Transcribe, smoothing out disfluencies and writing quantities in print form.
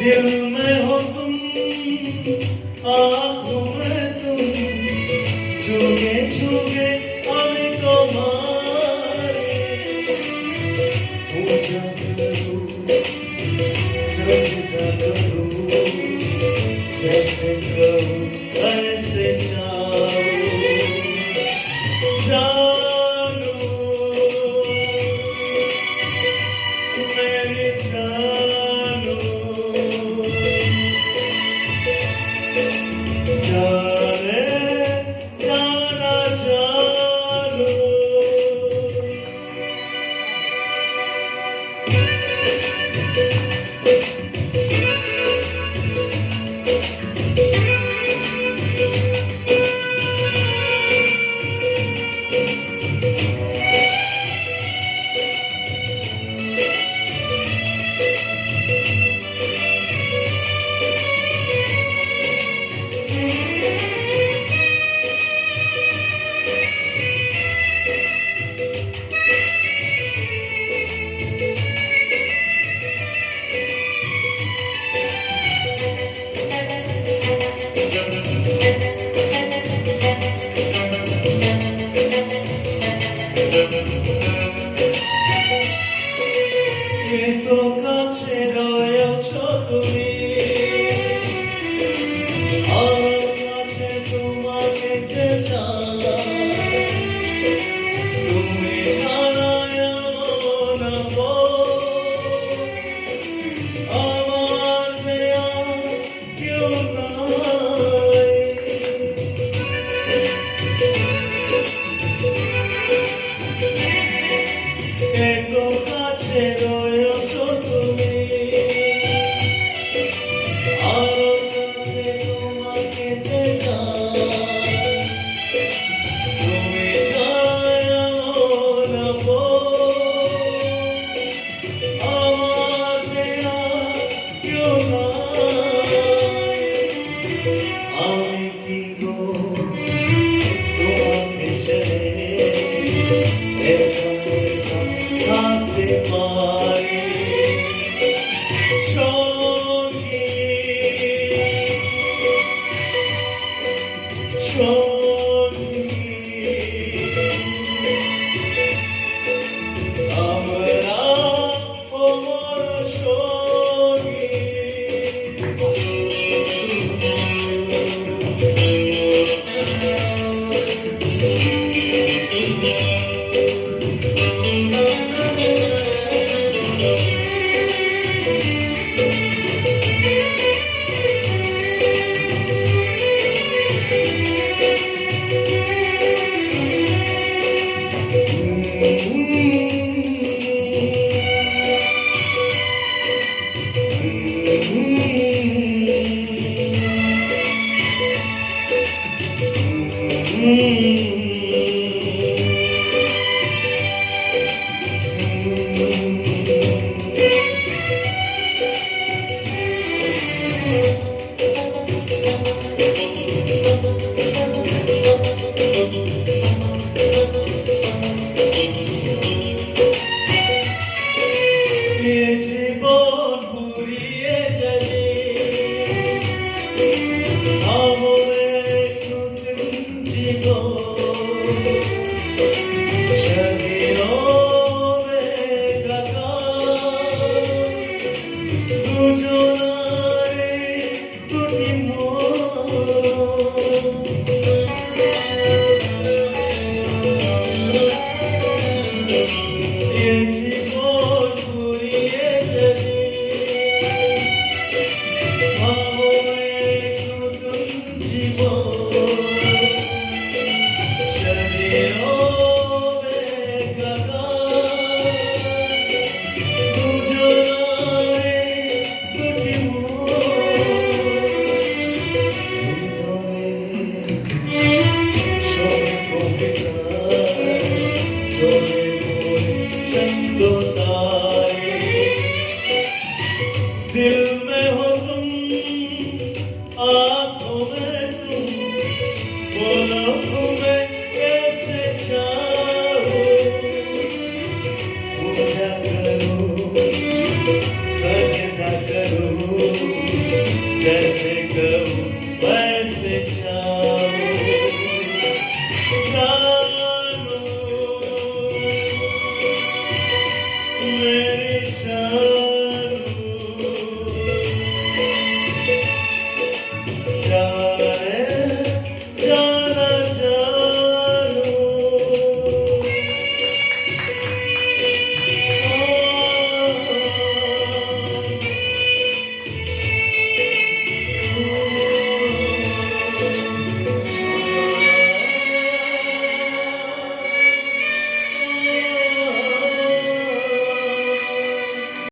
दिल में हो तुम, आँखों में तुम, छुगे छुगे আমি তোমারে पूजा करूं, सजदा करूं, जैसे कहूं ऐसे चाहूं, जानू मेरी जानू, जाने जाना जानू। এতো কাছে রয়েছো তুমি, আরো কাছে তোমাকে যে চাই, তুমি ছাড়া এমন আপন আমার যে আর কেউ নাই। এতো কাছে রয়েছো তুমি, আরো কাছে তোমাকে যে চাই, তুমি ছাড়া এমন আপন আমার যে আর কেউ নাই। আমি কি গো তোমাকে ছেড়ে থাকতে পারি, সঙ্গী সঙ্গী আমরা অমর সঙ্গী। জীবন পুরিয়ে যাবে আমার নতুন জীবন, স্বাধীন হবে কাকা দুজনারে দুটি মন। জীবন পুরিয়ে যাবে আমার নতুন জীবন, স্বাধীন হবে কাকা দুজনারে দুটি মন। হৃদয়ে সব কবিতা জলে পড়ে चंद तारे, दिल में हो तुम, आँखों में तुम, बोलो तुम्हें कैसे चाहूं, पूजा करूं, सजदा करूं, मेरी जान